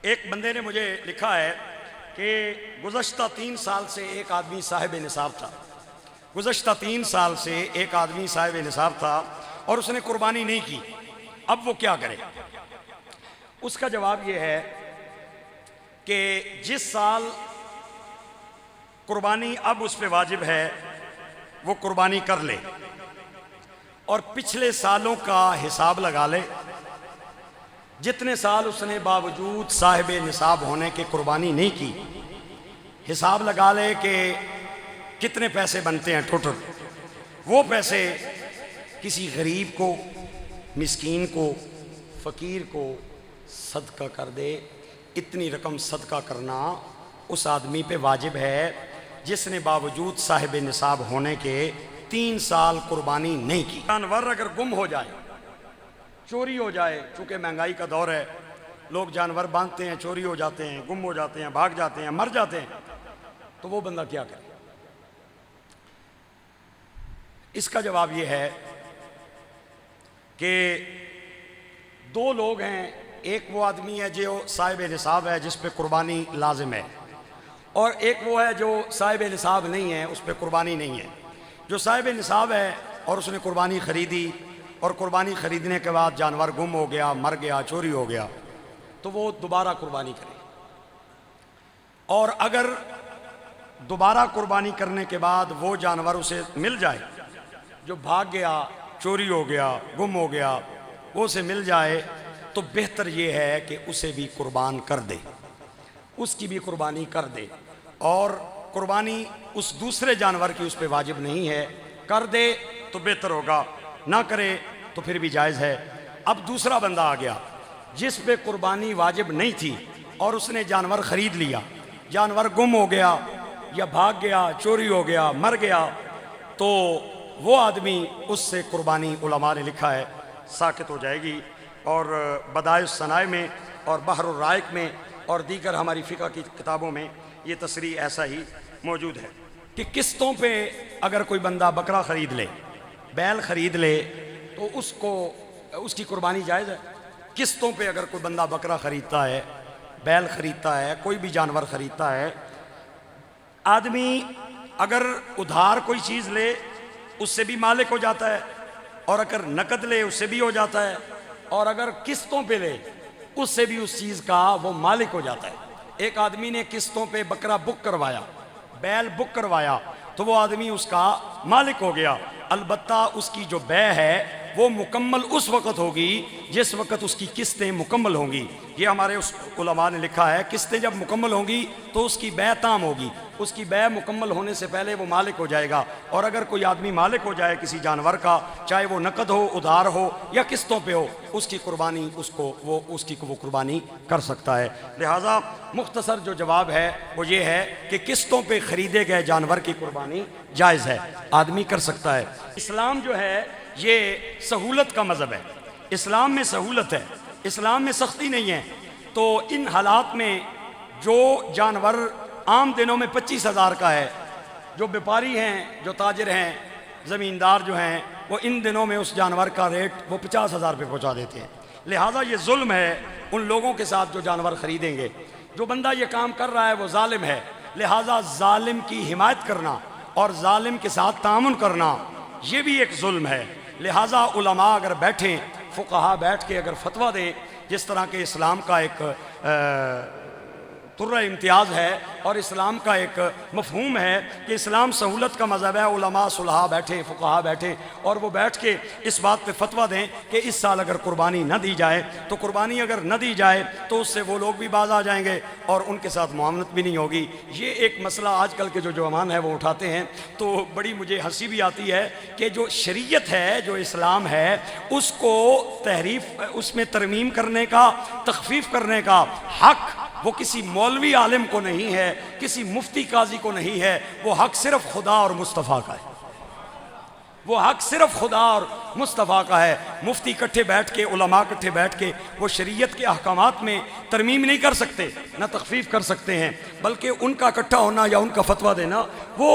ایک بندے نے مجھے لکھا ہے کہ گزشتہ 3 سال سے ایک آدمی صاحب نصاب تھا، گزشتہ 3 سال سے ایک آدمی صاحب نصاب تھا اور اس نے قربانی نہیں کی، اب وہ کیا کرے؟ اس کا جواب یہ ہے کہ جس سال قربانی اب اس پہ واجب ہے وہ قربانی کر لے اور پچھلے سالوں کا حساب لگا لے، جتنے سال اس نے باوجود صاحب نصاب ہونے کے قربانی نہیں کی، حساب لگا لے کہ کتنے پیسے بنتے ہیں ٹوٹل، وہ پیسے کسی غریب کو، مسکین کو، فقیر کو صدقہ کر دے۔ اتنی رقم صدقہ کرنا اس آدمی پہ واجب ہے جس نے باوجود صاحب نصاب ہونے کے 3 سال قربانی نہیں کی۔ جانور اگر گم ہو جائے، چوری ہو جائے، چونکہ مہنگائی کا دور ہے، لوگ جانور باندھتے ہیں، چوری ہو جاتے ہیں، گم ہو جاتے ہیں، بھاگ جاتے ہیں، مر جاتے ہیں، تو وہ بندہ کیا کرے؟ اس کا جواب یہ ہے کہ 2 لوگ ہیں، ایک وہ آدمی ہے جو صاحب نصاب ہے جس پہ قربانی لازم ہے، اور ایک وہ ہے جو صاحب نصاب نہیں ہے، اس پہ قربانی نہیں ہے۔ جو صاحب نصاب ہے اور اس نے قربانی خریدی اور قربانی خریدنے کے بعد جانور گم ہو گیا، مر گیا، چوری ہو گیا، تو وہ دوبارہ قربانی کرے، اور اگر دوبارہ قربانی کرنے کے بعد وہ جانور اسے مل جائے جو بھاگ گیا، چوری ہو گیا، گم ہو گیا، وہ اسے مل جائے، تو بہتر یہ ہے کہ اسے بھی قربان کر دے، اس کی بھی قربانی کر دے، اور قربانی اس دوسرے جانور کی اس پہ واجب نہیں ہے، کر دے تو بہتر ہوگا، نہ کرے تو پھر بھی جائز ہے۔ اب دوسرا بندہ آ گیا جس پہ قربانی واجب نہیں تھی اور اس نے جانور خرید لیا، جانور گم ہو گیا یا بھاگ گیا، چوری ہو گیا، مر گیا، تو وہ آدمی، اس سے قربانی علماء نے لکھا ہے ساقط ہو جائے گی، اور بدائع الصنائع میں اور بحر الرائق میں اور دیگر ہماری فقہ کی کتابوں میں یہ تصریح ایسا ہی موجود ہے کہ قسطوں پہ اگر کوئی بندہ بکرا خرید لے، بیل خرید لے، تو اس کی قربانی جائز ہے۔ قسطوں پہ اگر کوئی بندہ بکرا خریدتا ہے، بیل خریدتا ہے، کوئی بھی جانور خریدتا ہے، آدمی اگر ادھار کوئی چیز لے اس سے بھی مالک ہو جاتا ہے، اور اگر نقد لے اس سے بھی ہو جاتا ہے، اور اگر قسطوں پہ لے اس سے بھی اس چیز کا وہ مالک ہو جاتا ہے۔ ایک آدمی نے قسطوں پہ بکرا بک کروایا، بیل بک کروایا، تو وہ آدمی اس کا مالک ہو گیا، البتہ اس کی جو بے ہے وہ مکمل اس وقت ہوگی جس وقت اس کی قسطیں مکمل ہوں گی۔ یہ ہمارے اس علماء نے لکھا ہے، قسطیں جب مکمل ہوں گی تو اس کی بے تام ہوگی، اس کی بے مکمل ہونے سے پہلے وہ مالک ہو جائے گا، اور اگر کوئی آدمی مالک ہو جائے کسی جانور کا، چاہے وہ نقد ہو، ادھار ہو یا قسطوں پہ ہو، اس کی قربانی وہ قربانی کر سکتا ہے۔ لہٰذا مختصر جو جواب ہے وہ یہ ہے کہ قسطوں پہ خریدے گئے جانور کی قربانی جائز ہے، آدمی کر سکتا ہے۔ اسلام جو ہے یہ سہولت کا مذہب ہے، اسلام میں سہولت ہے، اسلام میں سختی نہیں ہے، تو ان حالات میں جو جانور عام دنوں میں 25,000 کا ہے، جو بیپاری ہیں، جو تاجر ہیں، زمیندار جو ہیں، وہ ان دنوں میں اس جانور کا ریٹ وہ 50,000 پہ پہنچا دیتے ہیں۔ لہٰذا یہ ظلم ہے ان لوگوں کے ساتھ جو جانور خریدیں گے۔ جو بندہ یہ کام کر رہا ہے وہ ظالم ہے، لہٰذا ظالم کی حمایت کرنا اور ظالم کے ساتھ تعاون کرنا یہ بھی ایک ظلم ہے۔ لہٰذا علماء اگر بیٹھیں، فقہا بیٹھ کے اگر فتویٰ دیں، جس طرح کہ اسلام کا ایک ترہ امتیاز ہے اور اسلام کا ایک مفہوم ہے کہ اسلام سہولت کا مذہب ہے، علماء صلحاء بیٹھیں، فقہا بیٹھیں، اور وہ بیٹھ کے اس بات پہ فتویٰ دیں کہ اس سال اگر قربانی نہ دی جائے تو قربانی اگر نہ دی جائے تو اس سے وہ لوگ بھی باز آ جائیں گے اور ان کے ساتھ معاملت بھی نہیں ہوگی۔ یہ ایک مسئلہ آج کل کے جو جوان ہیں وہ اٹھاتے ہیں، تو بڑی مجھے ہنسی بھی آتی ہے کہ جو شریعت ہے، جو اسلام ہے، اس کو اس میں ترمیم کرنے کا، تخفیف کرنے کا حق وہ کسی مولوی عالم کو نہیں ہے، کسی مفتی قاضی کو نہیں ہے، وہ حق صرف خدا اور مصطفیٰ کا ہے، وہ حق صرف خدا اور مصطفیٰ کا ہے۔ مفتی کٹھے بیٹھ کے، علماء کٹھے بیٹھ کے وہ شریعت کے احکامات میں ترمیم نہیں کر سکتے، نہ تخفیف کر سکتے ہیں، بلکہ ان کا اکٹھا ہونا یا ان کا فتویٰ دینا وہ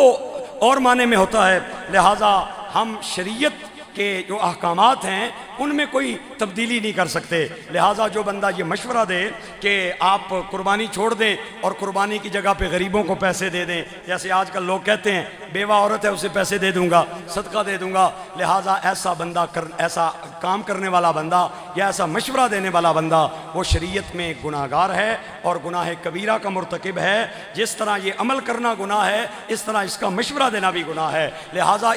اور معنی میں ہوتا ہے۔ لہٰذا ہم شریعت کے جو احکامات ہیں ان میں کوئی تبدیلی نہیں کر سکتے۔ لہٰذا جو بندہ یہ مشورہ دے کہ آپ قربانی چھوڑ دیں اور قربانی کی جگہ پہ غریبوں کو پیسے دے دیں، جیسے آج کل لوگ کہتے ہیں بیوہ عورت ہے اسے پیسے دے دوں گا، صدقہ دے دوں گا، لہٰذا ایسا کام کرنے والا بندہ یا ایسا مشورہ دینے والا بندہ وہ شریعت میں گناہگار ہے اور گناہ کبیرہ کا مرتکب ہے۔ جس طرح یہ عمل کرنا گناہ ہے، اس طرح اس کا مشورہ دینا بھی گناہ ہے۔ لہٰذا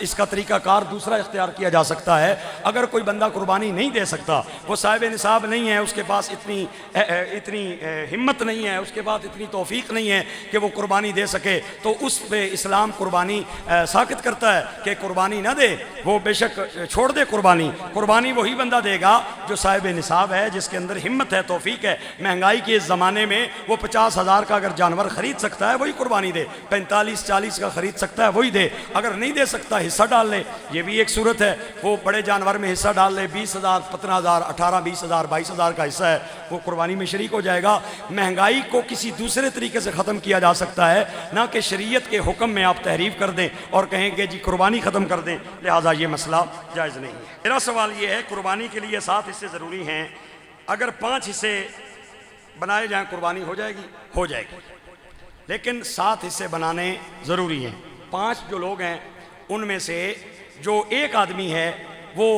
اس کا طریقہ کار دوسرا اختیار کیا جا سکتا ہے۔ اگر کوئی بندہ قربانی نہیں دے سکتا، وہ صاحب نصاب نہیں ہے، اس کے پاس اتنی ہمت نہیں ہے، اس کے پاس اتنی توفیق نہیں ہے کہ وہ قربانی دے سکے، تو اس پہ اسلام قربانی ساکت کرتا ہے کہ قربانی نہ دے، وہ بے شک چھوڑ دے قربانی وہی بندہ دے گا جو صاحب نصاب ہے، جس کے اندر ہمت ہے، توفیق ہے۔ مہنگائی کے اس زمانے میں وہ 50,000 کا اگر جانور خرید سکتا ہے وہی قربانی دے، 45-40 کا خرید سکتا ہے وہی دے، اگر نہیں دے سکتا حصہ ڈال لے، یہ بھی ایک صورت ہے، وہ بڑے جانور میں حصہ ڈال لے، 20,000 15,000 18-20,000 22,000 کا حصہ ہے، وہ قربانی میں شریک ہو جائے گا۔ مہنگائی کو کسی دوسرے طریقے سے ختم کیا جا سکتا ہے، نہ کہ شریعت کے حکم میں آپ تحریف کر دیں اور کہیں کہ جی قربانی ختم کر دیں، لہٰذا یہ مسئلہ جائز نہیں ہے۔ میرا سوال یہ ہے، قربانی کے لیے 7 حصے ضروری ہیں، اگر 5 حصے بنائے جائیں قربانی ہو جائے گی، لیکن 7 حصے بنانے ضروری ہیں۔ 5 جو لوگ ہیں ان میں سے جو ایک آدمی ہے وہ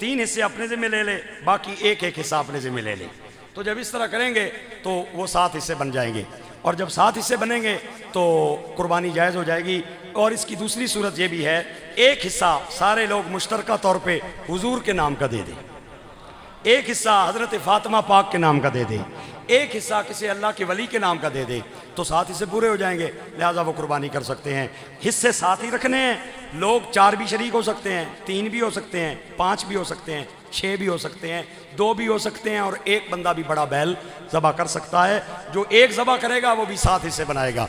3 حصے اپنے ذمہ لے لے، باقی ایک حصہ اپنے ذمہ لے لے، تو جب اس طرح کریں گے تو وہ 7 حصے بن جائیں گے، اور جب 7 حصے بنیں گے تو قربانی جائز ہو جائے گی۔ اور اس کی دوسری صورت یہ بھی ہے، ایک حصہ سارے لوگ مشترکہ طور پہ حضور کے نام کا دے دیں، ایک حصہ حضرت فاطمہ پاک کے نام کا دے دیں، ایک حصہ کسی اللہ کے ولی کے نام کا دے دیں، تو 7 حصے پورے ہو جائیں گے، لہٰذا وہ قربانی کر سکتے ہیں۔ حصے 7 ہی رکھنے ہیں، لوگ 4 بھی شریک ہو سکتے ہیں، 3 بھی ہو سکتے ہیں، 5 بھی ہو سکتے ہیں، 6 بھی ہو سکتے ہیں، 2 بھی ہو سکتے ہیں، اور ایک بندہ بھی بڑا بیل ذبح کر سکتا ہے۔ جو ایک ذبح کرے گا وہ بھی 7 حصے بنائے گا۔